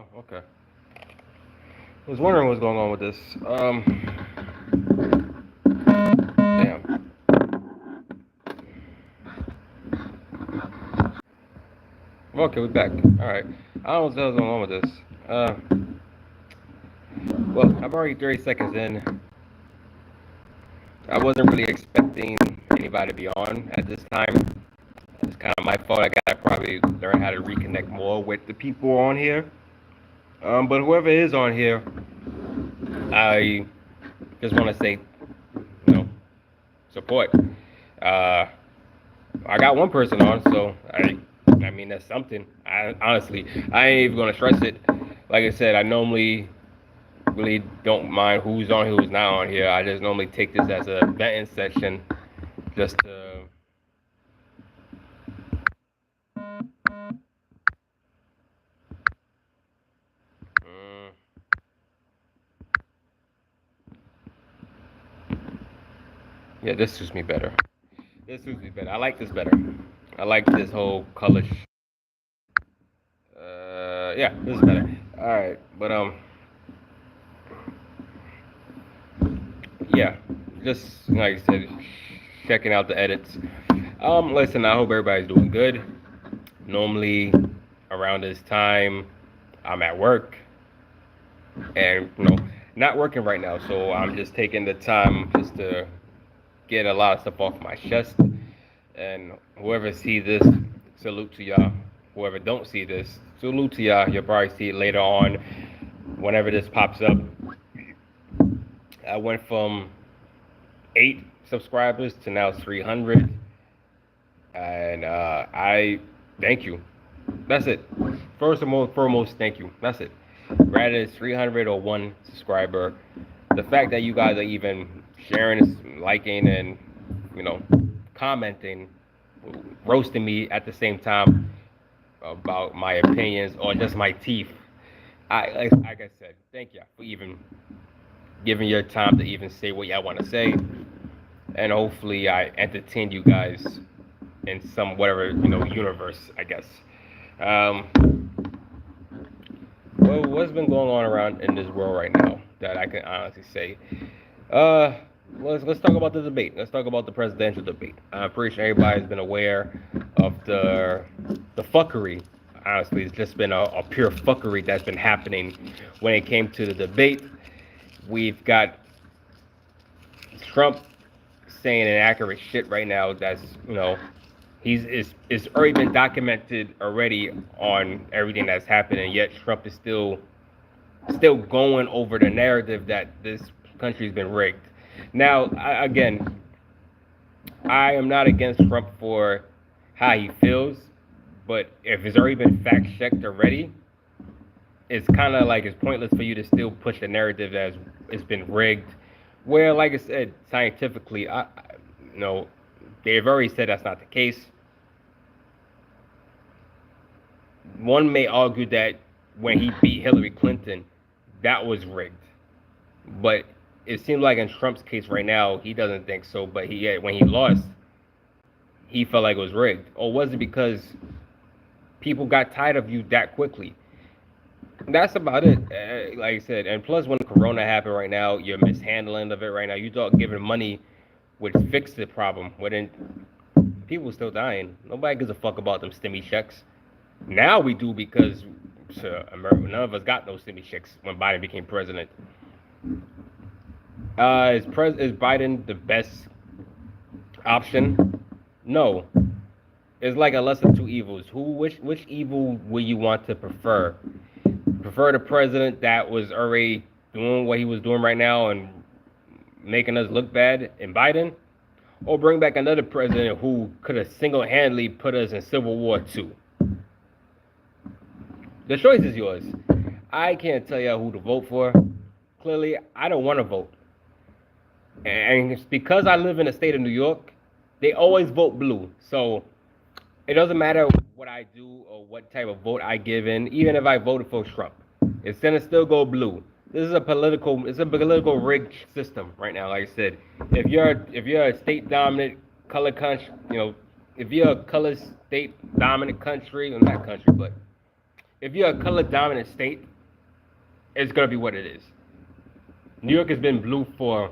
Oh, okay. I was wondering what's going on with this. Damn. Okay, we're back. All right. I don't know what the hell's going on with this. Well, I'm already 30 seconds in. I wasn't really expecting anybody to be on at this time. It's kind of my fault. I gotta probably learn how to reconnect more with the people on here. But whoever is on here, I just want to say, you know, support. Uh, I got one person on, so I mean that's something. I honestly, I ain't even gonna stress it. Like I said, I normally really don't mind who's on, who's not on here. I just normally take this as a venting section, just to. Mm, yeah, this suits me better. This suits me better. I like this better. I like this whole color. Yeah, this is better. All right, but yeah, just like I said, checking out the edits. Listen, I hope everybody's doing good. Normally, around this time, I'm at work, and not working right now, so I'm just taking the time just to get a lot of stuff off my chest. And whoever see this, salute to y'all. Whoever don't see this, salute to y'all. You'll probably see it later on, whenever this pops up. I went from 8 subscribers to now 300, and I thank you. That's it. First and foremost, thank you. That's it. Rather it's 300 or 1 subscriber, the fact that you guys are even sharing, liking, and commenting, roasting me at the same time about my opinions or just my teeth. Like I said, thank you for even giving your time to even say what y'all want to say, and hopefully I entertain you guys in some whatever universe, I guess. Well, what's been going on around in this world right now that I can honestly say? Uh, let's talk about the debate. Let's talk about the presidential debate. I'm pretty sure everybody's been aware of the fuckery. Honestly, it's just been a pure fuckery that's been happening when it came to the debate. We've got Trump saying inaccurate shit right now. That's it's already been documented already on everything that's happening. Yet Trump is still going over the narrative that this country's been rigged. Now, I am not against Trump for how he feels, but if it's already been fact checked already, it's kind of like it's pointless for you to still push the narrative as it's been rigged. Where, like I said, scientifically, they've already said that's not the case. One may argue that when he beat Hillary Clinton, that was rigged, but it seems like in Trump's case right now, he doesn't think so. But when he lost, he felt like it was rigged. Or was it because people got tired of you that quickly? That's about it. Like I said, and plus when Corona happened right now, your mishandling of it right now, you thought giving money would fix the problem. When people still dying. Nobody gives a fuck about them stimmy checks. Now we do because America, none of us got those stimmy checks when Biden became president. Is Biden the best option? No. It's like a lesser of two evils. Which evil would you want to prefer? Prefer the president that was already doing what he was doing right now and making us look bad in Biden? Or bring back another president who could have single-handedly put us in Civil War II? The choice is yours. I can't tell you who to vote for. Clearly, I don't want to vote. And it's because I live in the state of New York, they always vote blue. So it doesn't matter what I do or what type of vote I give in, even if I voted for Trump. It's gonna still go blue. It's a political rigged system right now. Like I said, if you're a state dominant color country, if you're a color state dominant country, well, not country, but if you're a color dominant state, it's gonna be what it is. New York has been blue for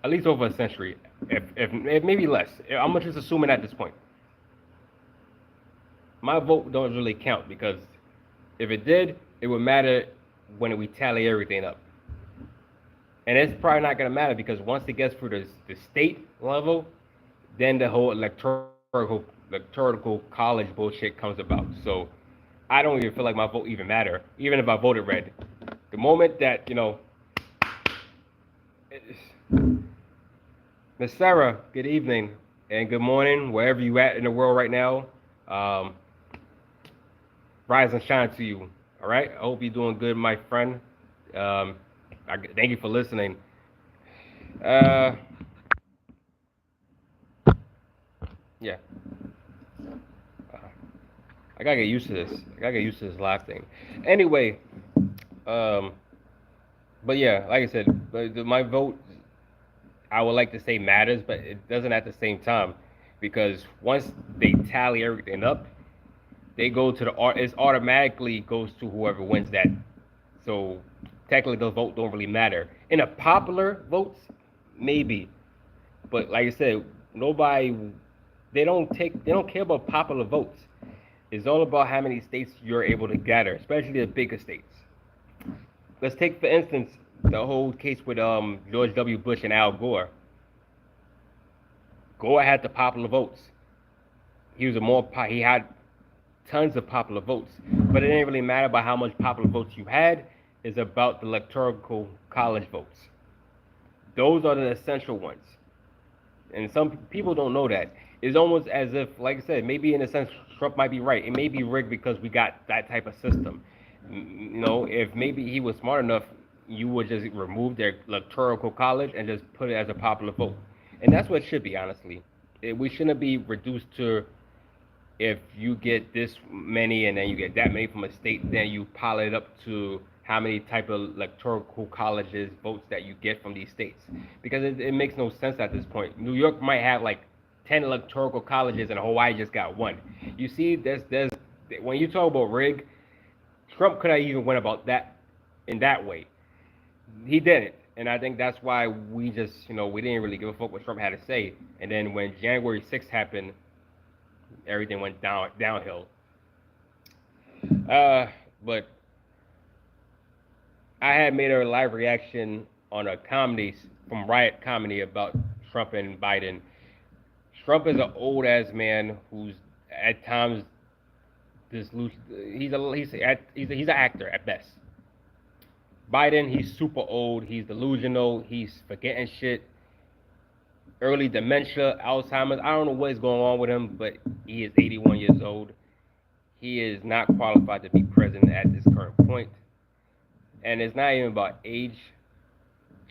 at least over a century, if maybe less. I'm just assuming at this point. My vote don't really count because if it did, it would matter when we tally everything up. And it's probably not going to matter because once it gets through the state level, then the whole electoral college bullshit comes about. So I don't even feel like my vote even matter, even if I voted red. The moment that Miss Sarah, good evening and good morning wherever you at in the world right now. Um, Rise and shine to you. All right. I hope you're doing good, my friend. Um, thank you for listening. Uh, yeah. Uh, I gotta get used to this. I gotta get used to this live thing. Anyway, um, but yeah, like I said, my vote, I would like to say matters, but it doesn't at the same time, because once they tally everything up, they go to the art. It automatically goes to whoever wins that. So technically, the vote don't really matter. In a popular votes, maybe, but like I said, nobody. They don't care about popular votes. It's all about how many states you're able to gather, especially the bigger states. Let's take for instance the whole case with George W. Bush and Al Gore. Gore had the popular votes. He had tons of popular votes, but it didn't really matter about how much popular votes you had. It's about the electoral college votes. Those are the essential ones, and some people don't know that. It's almost as if, like I said, maybe in a sense Trump might be right. It may be rigged because we got that type of system. If maybe he was smart enough, you would just remove their electoral college and just put it as a popular vote, and that's what it should be. Honestly, we shouldn't be reduced to if you get this many and then you get that many from a state, then you pile it up to how many type of electoral colleges votes that you get from these states, because it makes no sense at this point. New York might have like 10 electoral colleges and Hawaii just got one. You see, there's when you talk about rig, Trump could have even went about that in that way. He didn't, and I think that's why we just we didn't really give a fuck what Trump had to say. And then when January 6th happened, everything went downhill. But I had made a live reaction on a comedy from Riot Comedy about Trump and Biden. Trump is an old ass man who's at times this he's an actor at best. Biden, he's super old. He's delusional. He's forgetting shit. Early dementia, Alzheimer's. I don't know what is going on with him, but he is 81 years old. He is not qualified to be president at this current point. And it's not even about age.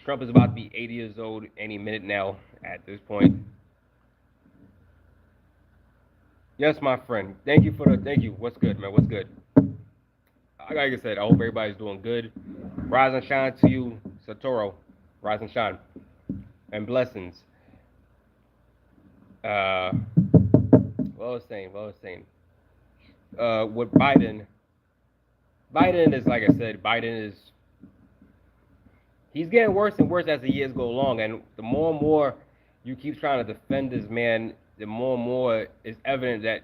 Trump is about to be 80 years old any minute now at this point. Yes, my friend. Thank you. What's good, man? What's good? Like I said, I hope everybody's doing good. Rise and shine to you, Satoru. Rise and shine. And blessings. What I was saying. With Biden is, like I said, he's getting worse and worse as the years go along, and the more and more you keep trying to defend this man, the more and more it's evident that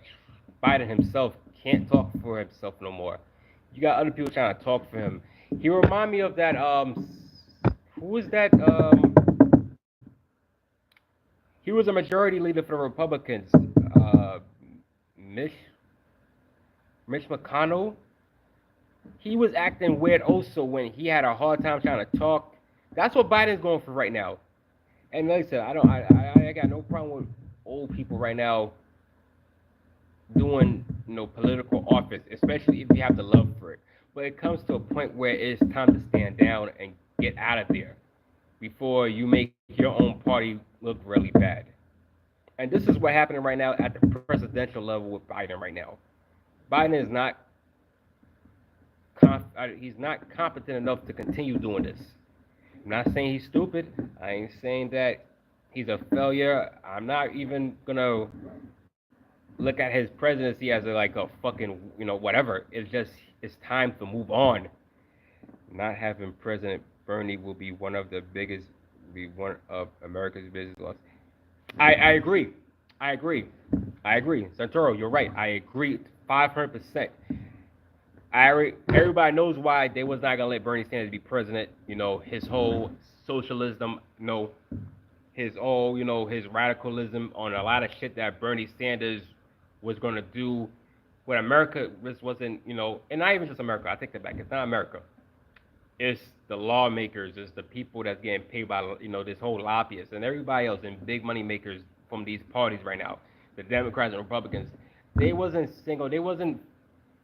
Biden himself can't talk for himself no more. You got other people trying to talk for him. He remind me of that who was that he was a majority leader for the Republicans. Mitch Mitch McConnell. He was acting weird also when he had a hard time trying to talk. That's what Biden's going for right now. And like I said, I got no problem with old people right now doing political office, especially if you have the love for it. But it comes to a point where it's time to stand down and get out of there before you make your own party look really bad. And this is what happening right now at the presidential level with Biden right now. Biden is not he's not competent enough to continue doing this. I'm not saying he's stupid. I ain't saying that he's a failure. I'm not even gonna look at his presidency as like a fucking whatever. It's just it's time to move on. Not having President Bernie will be one of the biggest, be one of America's biggest losses. I agree. I agree. I agree. Santoro, you're right. I agree 500%. Everybody knows why they was not gonna let Bernie Sanders be president. You know, his whole socialism, his all, his radicalism on a lot of shit that Bernie Sanders was gonna do when America just wasn't, and not even just America. I take that back. It's not America. It's the lawmakers. It's the people that's getting paid by, this whole lobbyists and everybody else and big money makers from these parties right now. The Democrats and Republicans. They wasn't single. They wasn't,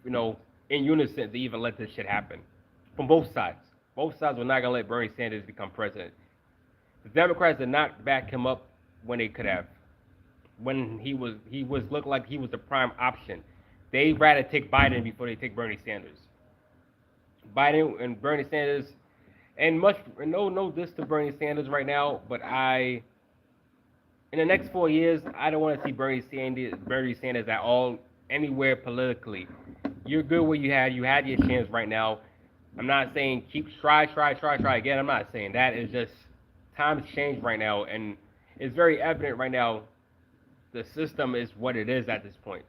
in unison to even let this shit happen. From both sides. Both sides were not gonna let Bernie Sanders become president. The Democrats did not back him up when they could have. When he was looked like he was the prime option. They'd rather take Biden before they take Bernie Sanders. Biden and Bernie Sanders, and no this to Bernie Sanders right now, but in the next 4 years, I don't want to see Bernie Sanders at all anywhere politically. You're good where you had your chance right now. I'm not saying try again. I'm not saying that. It's just times change right now, and it's very evident right now. The system is what it is at this point.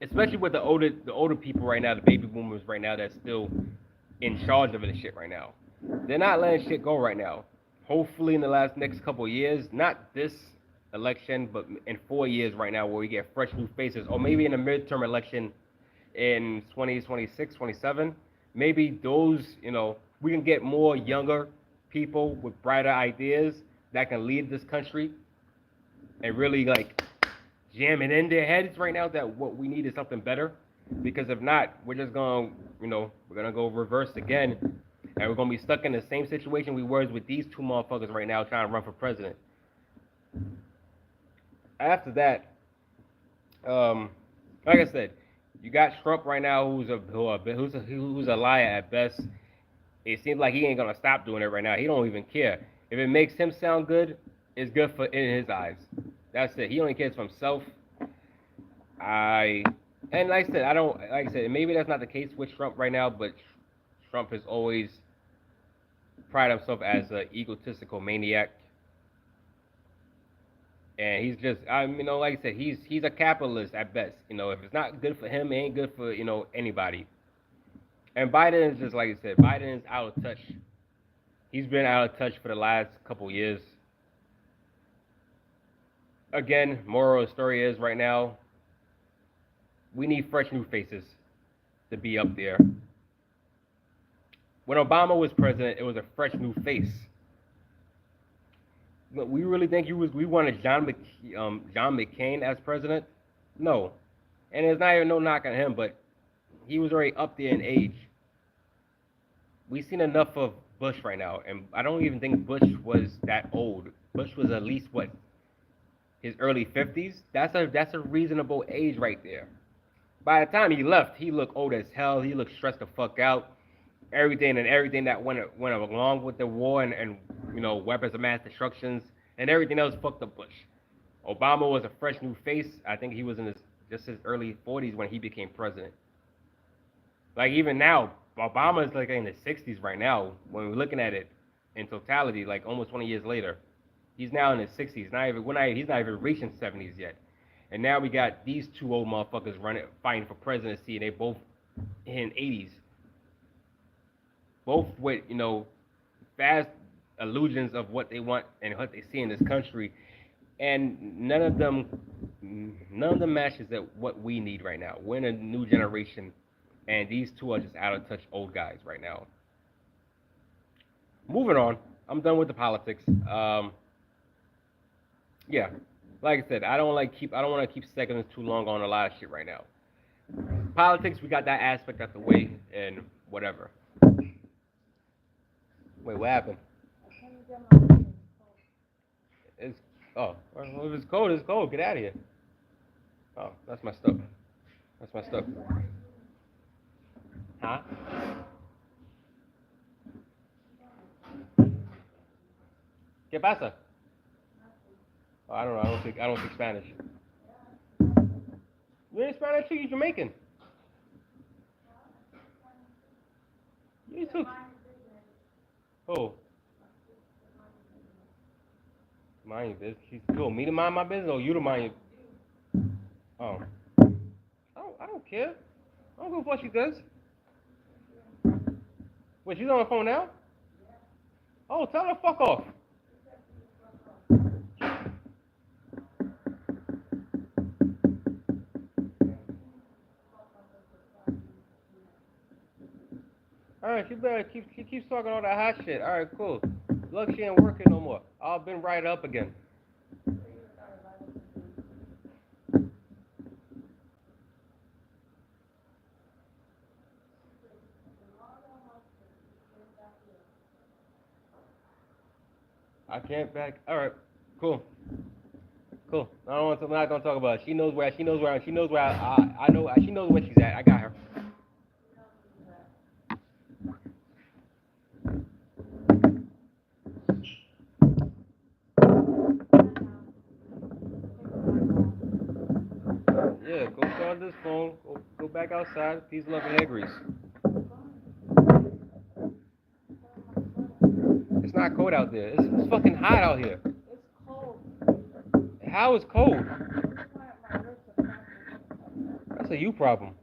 Especially with the older people right now, the baby boomers right now that's still in charge of this shit right now. They're not letting shit go right now. Hopefully in the next couple of years, not this election, but in 4 years right now where we get fresh new faces, or maybe in a midterm election in 2026, 27, maybe those, we can get more younger people with brighter ideas that can lead this country and really jamming in their heads right now that what we need is something better. Because if not, we're just going to, we're going to go reverse again. And we're going to be stuck in the same situation we were with these two motherfuckers right now trying to run for president. After that, like I said, you got Trump right now who's a liar at best. It seems like he ain't going to stop doing it right now. He don't even care. If it makes him sound good, it's good for in his eyes. That's it. He only cares for himself. And like I said, maybe that's not the case with Trump right now, but Trump has always prided himself as an egotistical maniac. And he's just, like I said, he's a capitalist at best. If it's not good for him, it ain't good for, anybody. And Biden is just, like I said, Biden is out of touch. He's been out of touch for the last couple years. Again, moral of the story is right now, we need fresh new faces to be up there. When Obama was president, it was a fresh new face. But we really think we wanted John McCain as president? No. And there's not even no knock on him, but he was already up there in age. We've seen enough of Bush right now, and I don't even think Bush was that old. Bush was at least, his early 50s? That's a reasonable age right there. By the time he left, he looked old as hell. He looked stressed the fuck out. Everything that went along with the war and weapons of mass destructions and everything else fucked up Bush. Obama was a fresh new face. I think he was in his early 40s when he became president. Like even now, Obama is in his 60s right now. When we're looking at it in totality, almost 20 years later, he's now in his 60s. He's not even reaching 70s yet. And now we got these two old motherfuckers fighting for presidency, and they both in 80s. Both with, fast illusions of what they want and what they see in this country. And none of them matches what we need right now. We're in a new generation, and these two are just out of touch old guys right now. Moving on. I'm done with the politics. Yeah. Like I said, I don't want to keep seconds too long on a lot of shit right now. Politics, we got that aspect out the way, and whatever. Wait, what happened? If it's cold, it's cold. Get out of here. Oh, that's my stuff. Huh? ¿Qué pasa? Oh, I don't know. I don't speak Spanish. You're Spanish too? You're Jamaican. You took. Oh, mind your business. She's cool. Me to mind my business, or you to mind your. Oh, I don't care. I don't give a fuck what she does. Wait, she's on the phone now? Oh, tell her to fuck off. Alright, she keeps talking all that hot shit. Alright, cool. Look, she ain't working no more. I've been right up again. I can't back. Alright, cool. Cool. I'm not gonna talk about it. She knows where I know she knows where she's at. I got her. Yeah, go charge this phone. Go back outside. Peace, love, and hair grease. It's not cold out there. It's fucking hot out here. It's cold. How is cold? That's a you problem.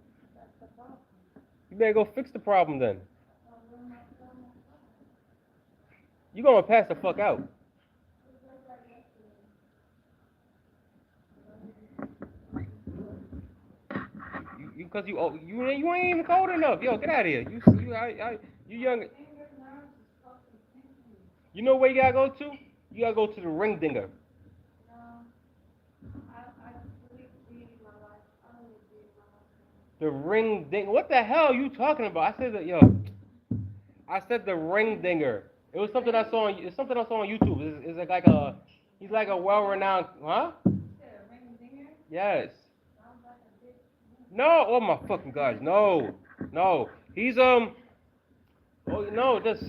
You better go fix the problem then. You gonna pass the fuck out. Cause you ain't even cold enough. Yo, get out of here. You young. You know where you gotta go to? You gotta go to the ring dinger. The ring ding. What the hell are you talking about? I said the ring dinger. It was something I saw on. It's something I saw on YouTube. It's like a. He's like a well-renowned. Huh? Yes. No. Oh my fucking gosh. No. No. He's Oh no. Just.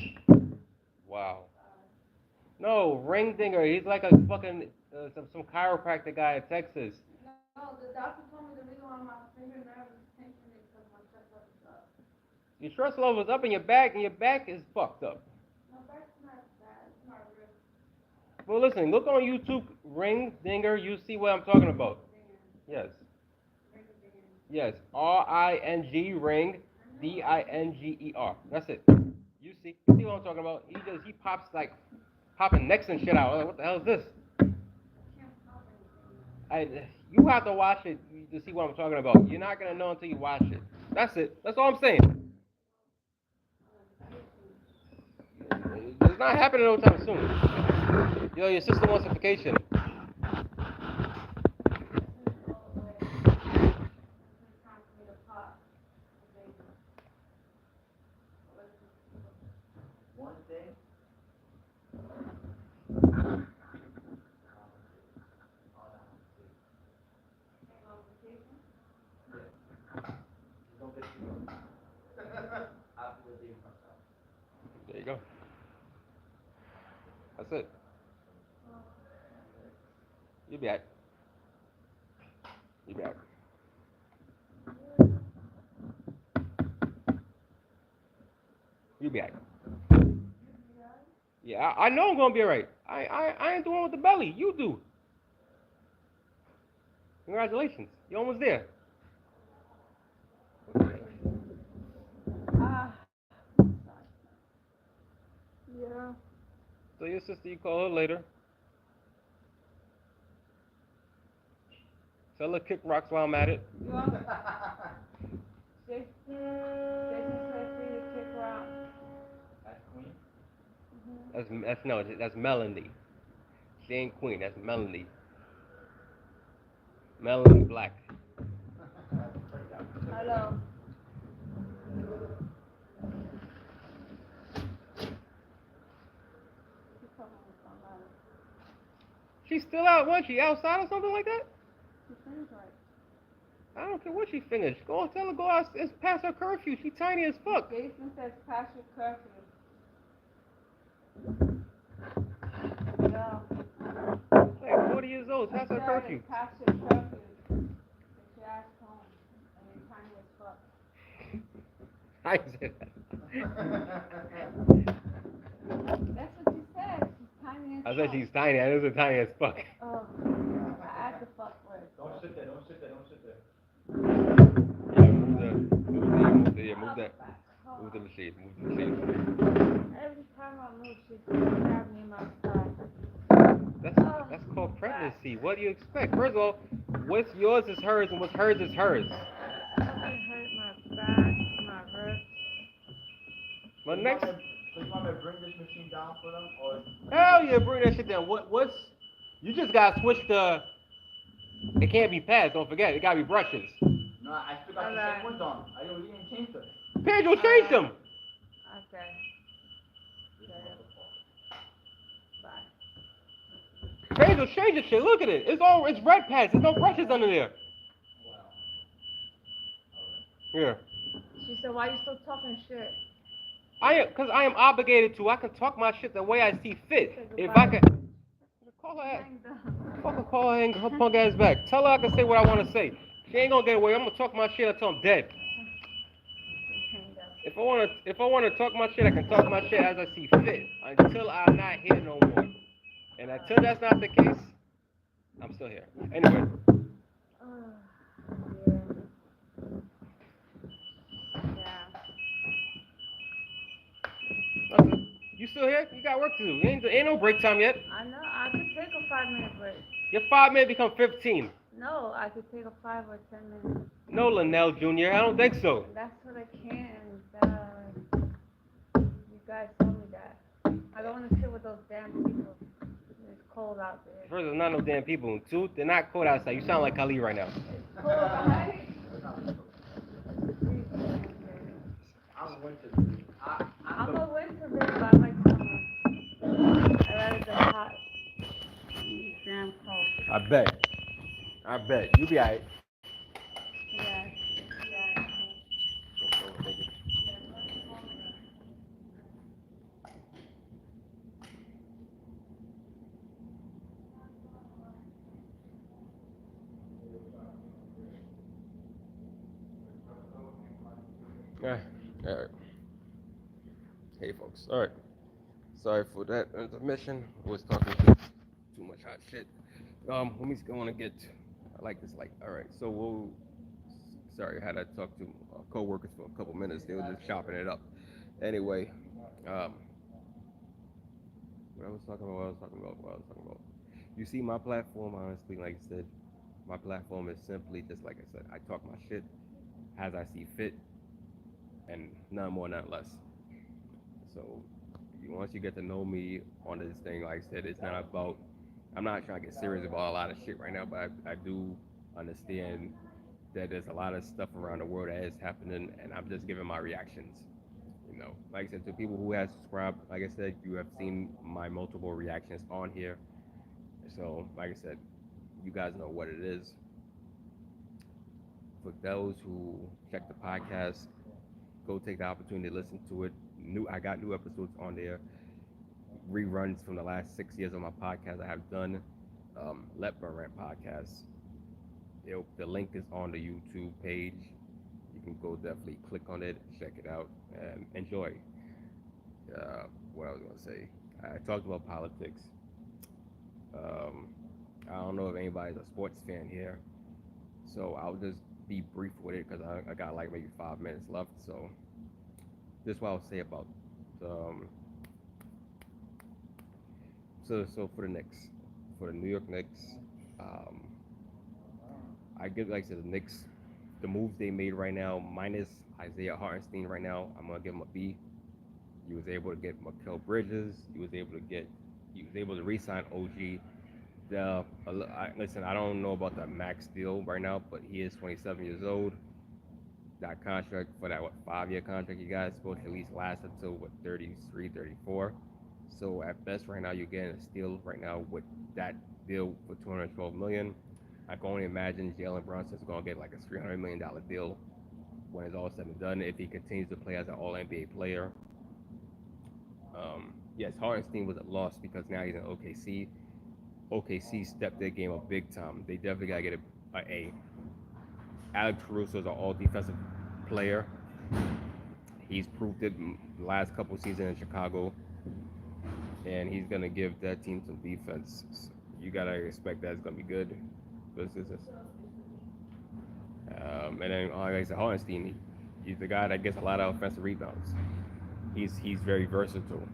Wow. No, ring dinger. He's like a fucking some chiropractor guy in Texas. No, the doctor told me the reason why my finger nerve is tension is because my stress level is up. Your stress level is up in your back is fucked up. My back's not bad. It's not real. Well, listen, look on YouTube, ring dinger. You see what I'm talking about. Yes. Yes. RING ring DINGER. That's it. You see what I'm talking about? He pops like popping necks and shit out. What the hell is this? You have to watch it to see what I'm talking about. You're not gonna know until you watch it. That's it. That's all I'm saying. It's not happening no time soon. Yo, your sister wants a vacation. There you go. That's it. You be back. You be back. You be back. Yeah, I know I'm gonna be alright. I ain't the one with the belly. You do. Congratulations. You're almost there. Yeah. So your sister, you call her later. Tell her kick rocks while I'm at it. You want Jason said for you to kick rocks. That's Queen? That's Melanie. She ain't Queen. That's Melanie. Melanie Black. Hello. She's still out. What? She outside or something like that? She finished right. I don't care what she finished. Go tell her go out. It's past her curfew. She tiny as fuck. Jason says pass your curfew. Yeah. Like 40 years old. Past her curfew. Pass your curfew. Get your ass home. And you're tiny as fuck. I said that. That's what you said. She's tiny as I said fuck. she's tiny. I know she's tiny as fuck. Oh, I had to fuck with. Don't sit there, don't sit there, don't sit there. Yeah, move that. Move to the shade. Move to the shade. Every time I move, she grabs me in my side. That's called pregnancy. What do you expect? First of all, what's yours is hers, and what's hers is hers. It hurt my back, my ribs. But next, So you want me to bring this machine down for them, or? hell yeah, bring that shit down. What's? You just gotta switch the. It can't be pads. Don't forget, it gotta be brushes. No, I still got the same ones on. I already didn't change them. Pedro, change them. Okay. Bye. Pedro, change the shit. Look at it. It's red pads. There's no brushes under there. Here. She said, why you still talking shit? Cause I am obligated to. I can talk my shit the way I see fit. Okay, If goodbye. I can, call her ass. Hang down. Fucking call her, her punk ass back. Tell her I can say what I want to say. She ain't gonna get away. I'm gonna talk my shit until I'm dead. Hang down. If I wanna talk my shit, I can talk my shit as I see fit. Until I'm not here no more. And until that's not the case, I'm still here. Anyway. You still here? You got work to do. Ain't no break time yet. I know. I could take a 5-minute break. Your 5 minutes become 15. No, I could take a 5 or 10 minutes. No, Linnell Jr. I don't think so. That's what I can. You guys told me that. I don't want to sit with those damn people. It's cold out there. First, there's not no damn people. And two, they're not cold outside. You sound like Khalid right now. It's cold, right? I'm a winter. I'm a winter baby, but I like summer. I rather the hot. Damn cold. I bet. You be alright. Yeah. Yeah. All right. Hey, folks. All right. Sorry for that intermission. I was talking too much hot shit. Let me go on and get. I like this. Like, all right. So Sorry, I had to talk to co-workers for a couple minutes. They were just chopping it up. Anyway, what I was talking about. You see, my platform, honestly, like I said, my platform is simply just like I said. I talk my shit as I see fit, and none more, none less. So once you get to know me on this thing, like I said, it's not about. I'm not trying to get serious about a lot of shit right now, but I do understand that there's a lot of stuff around the world that is happening, and I'm just giving my reactions. Like I said, to people who have subscribed, like I said, you have seen my multiple reactions on here. So, like I said, you guys know what it is. For those who check the podcast, go take the opportunity to listen to it. I got new episodes on there, reruns from the last 6 years of my podcast I have done. LETBURNRANT podcast. The link is on the YouTube page. You can go definitely click on it, check it out, and enjoy. What I was gonna say, I talked about politics. I don't know if anybody's a sports fan here, so I'll just be brief with it because I got like maybe 5 minutes left. So this is what I'll say about so for the Knicks, for the New York Knicks. I give, like I said, the Knicks, the moves they made right now, minus Isaiah Hartenstein right now, I'm gonna give him a B. He was able to get Mikal Bridges. He was able to re-sign OG. Listen, I don't know about the max deal right now, but he is 27 years old. That contract for that 5-year contract you guys supposed to at least last until 33, 34. So at best right now you're getting a steal right now with that deal for $212 million. I can only imagine Jalen Brunson's going to get like a $300 million deal when it's all said and done if he continues to play as an All-NBA player. Yes, Hartenstein was a loss because now he's in OKC. OKC stepped their game up big time. They definitely got to get an A. Alex Caruso is an all-defensive player. He's proved it the last couple seasons in Chicago, and he's gonna give that team some defense. So you gotta expect that's gonna be good. This is, and then like I said, Hartenstein, he's the guy that gets a lot of offensive rebounds. He's very versatile,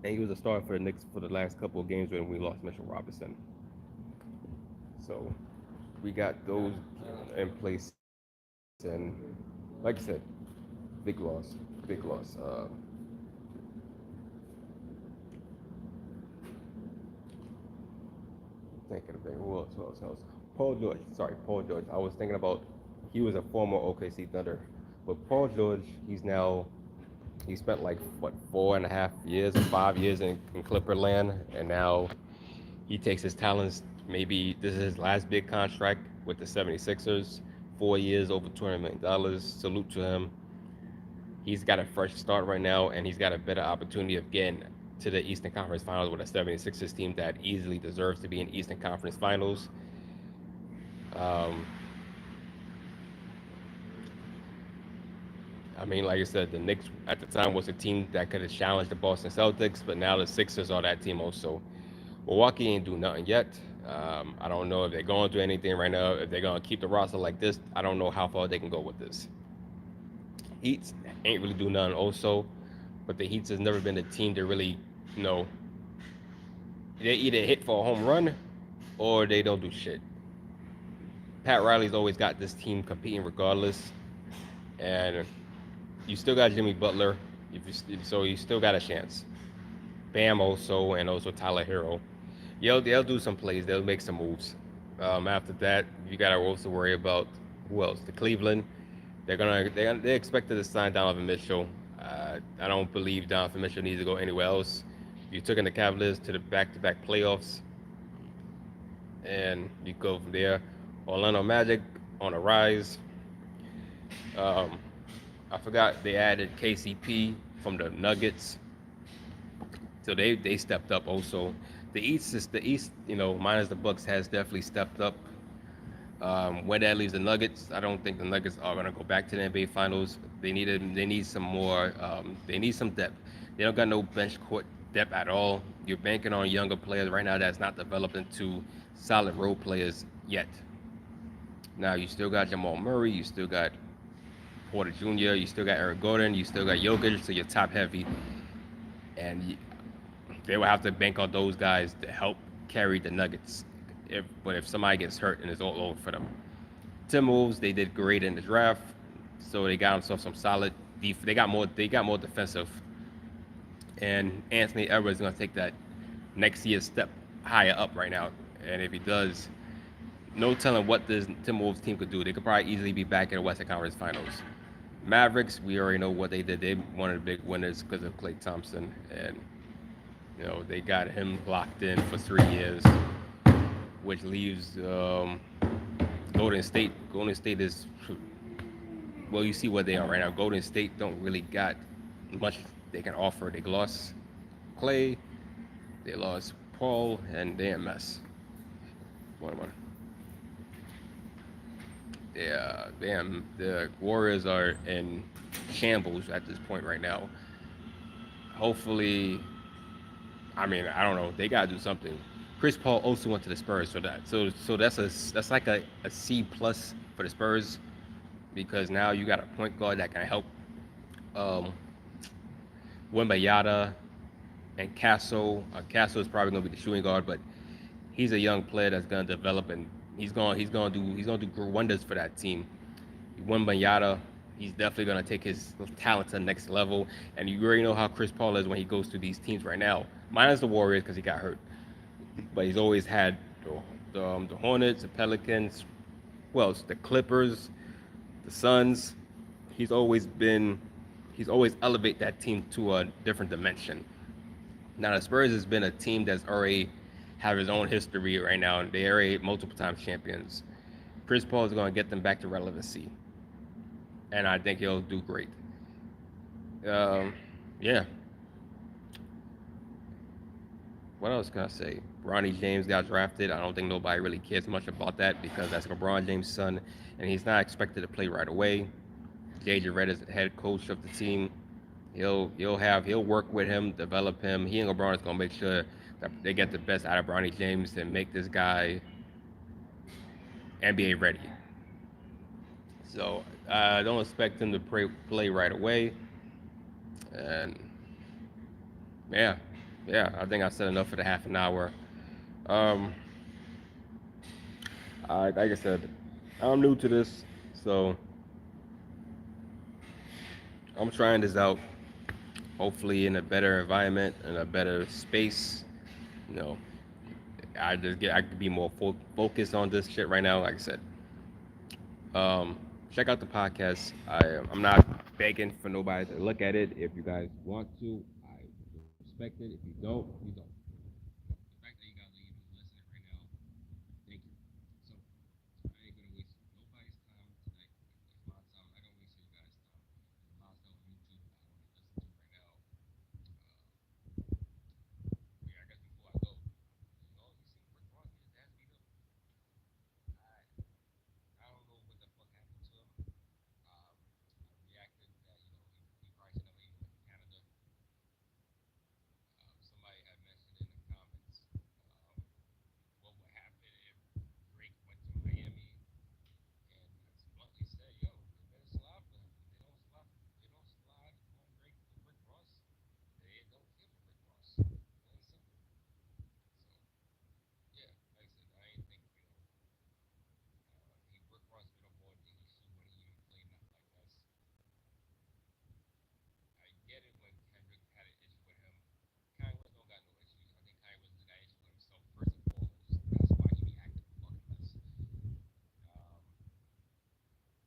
and he was a starter for the Knicks for the last couple of games when we lost Mitchell Robinson. So we got those in place, and like I said, big loss. Thinking of who else? Paul George. Sorry, Paul George. I was thinking about he was a former OKC Thunder, but Paul George, he spent like what 4.5 years or 5 years in Clipperland, and now he takes his talents. Maybe this is his last big contract with the 76ers. 4 years, over $200 million. Salute to him. He's got a fresh start right now, and he's got a better opportunity of getting to the Eastern Conference Finals with a 76ers team that easily deserves to be in Eastern Conference Finals. Um, I mean, like I said, the Knicks at the time was a team that could have challenged the Boston Celtics, but now the Sixers are that team also. Milwaukee ain't do nothing yet. I don't know if they're going to do anything right now. If they're going to keep the roster like this, I don't know how far they can go with this. Heat ain't really do nothing also, but the Heat has never been a team that really, you know, they either hit for a home run or they don't do shit. Pat Riley's always got this team competing regardless, and you still got Jimmy Butler, so you still got a chance. Bam also, and also Tyler Hero. They'll do some plays. They'll make some moves. After that, you got to also worry about who else. The Cleveland. They expected to sign Donovan Mitchell. I don't believe Donovan Mitchell needs to go anywhere else. You took in the Cavaliers to the back-to-back playoffs, and you go from there. Orlando Magic on a rise. Um, I forgot they added KCP from the Nuggets, so they stepped up also. The East, minus the Bucks, has definitely stepped up. Where that leaves the Nuggets, I don't think the Nuggets are gonna go back to the NBA Finals. They need some more. They need some depth. They don't got no bench court depth at all. You're banking on younger players right now that's not developed into solid role players yet. Now you still got Jamal Murray, you still got Porter Jr., you still got Eric Gordon, you still got Jokic, so you're top heavy, and they will have to bank on those guys to help carry the Nuggets. But if somebody gets hurt, and it's all over for them. Timberwolves, they did great in the draft, so they got themselves some solid. They got more. They got more defensive, and Anthony Edwards is going to take that next year step higher up right now. And if he does, no telling what this Timberwolves team could do. They could probably easily be back in the Western Conference Finals. Mavericks, we already know what they did. They one of the big winners because of Klay Thompson, and they got him locked in for 3 years, which leaves Golden State. Golden State is, well, you see what they are right now. Golden State don't really got much they can offer. They lost Clay, they lost Paul, and they're a mess. One. Yeah, damn. The Warriors are in shambles at this point right now. Hopefully, I mean, I don't know. They gotta do something. Chris Paul also went to the Spurs for that, so that's like a C+ for the Spurs, because now you got a point guard that can help um, Wembayata and Castle. Castle is probably gonna be the shooting guard, but he's a young player that's gonna develop, and he's gonna do wonders for that team. Wembayata, he's definitely gonna take his talent to the next level, and you already know how Chris Paul is when he goes to these teams right now. Minus the Warriors because he got hurt, but he's always had the Hornets, the Pelicans, well, it's the Clippers, the Suns. He's always elevate that team to a different dimension. Now the Spurs has been a team that's already have his own history right now, and they are multiple times champions. Chris Paul is going to get them back to relevancy, and I think he'll do great. Yeah. What else can I say? Ronnie James got drafted. I don't think nobody really cares much about that because that's LeBron James' son, and he's not expected to play right away. JJ Redd is the head coach of the team. He'll work with him, develop him. He and LeBron is gonna make sure that they get the best out of Bronny James and make this guy NBA ready. So I don't expect him to play right away. And yeah, yeah, I think I said enough for the half an hour. Um, like I said, I'm new to this, so I'm trying this out. Hopefully, in a better environment, in a better space. You know, I could be more focused on this shit right now. Like I said, um, check out the podcast. I'm not begging for nobody to look at it. If you guys want to, I respect it. If you don't, you don't. The fact that you guys are even listening right now, thank you. So I ain't gonna waste nobody's time tonight. It's my time. I don't waste your guys' time. There's a lot of stuff on YouTube I want to listen to right now. Yeah, I guess before I go, you see Rick Ross get his ass beat up. I don't know what the fuck happened to him. I reacted that he probably should never even went to Canada. Somebody had mentioned in the comments what would happen if Drake went to Miami, and I just bluntly said, "Yo, they better slide for him. If they don't slide on Drake for Rick Ross, they don't care for Rick Ross. Plain and simple." So yeah, like I said, I ain't think Rick Ross been aboard any shoe when he even played nothing like us. I get it when Kendrick had an issue with him. Kanye West don't got no issues. I think Kanye West just got issues with himself first and foremost. That's why he be acting a fucking mess.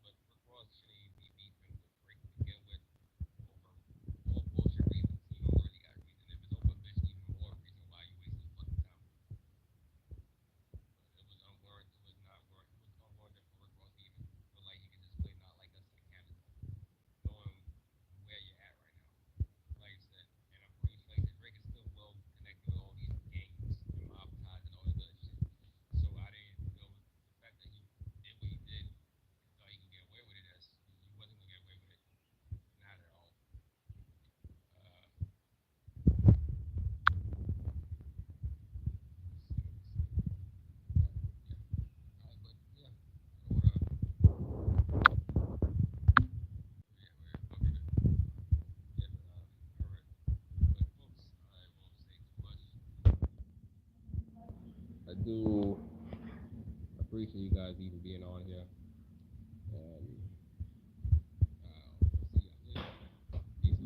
But Rick Ross shouldn't even be beefing with Drake to begin with over all bullshit reasons. You don't really got a reason. If it's over a bitch, even more reason why you wasting your fucking time. But it was unwarranted. It was not warranted. It was unwarranted for Rick Ross to even feel like he could just play not like us in Canada, knowing where you're at right now. Like I said, and I'm pretty sure like Drake is still well connected with all these gangs and mob ties and all this other shit. So I didn't, the fact that he did what he did and thought he could get away with it, as he wasn't gonna get away with it, not at all. Uh, but yeah, I don't wanna, yeah, we're probably gonna get alright. But folks, I won't say too much. I do appreciate you guys even being on here. And we'll see y'all later. Peace, love, and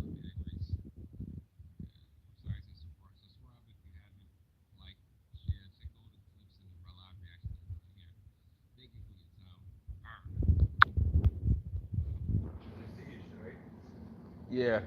grace. And sorry to subscribe if you haven't. Like, share, check all the clips and the live reactions that are here. Thank you for your time. Alright. Yeah.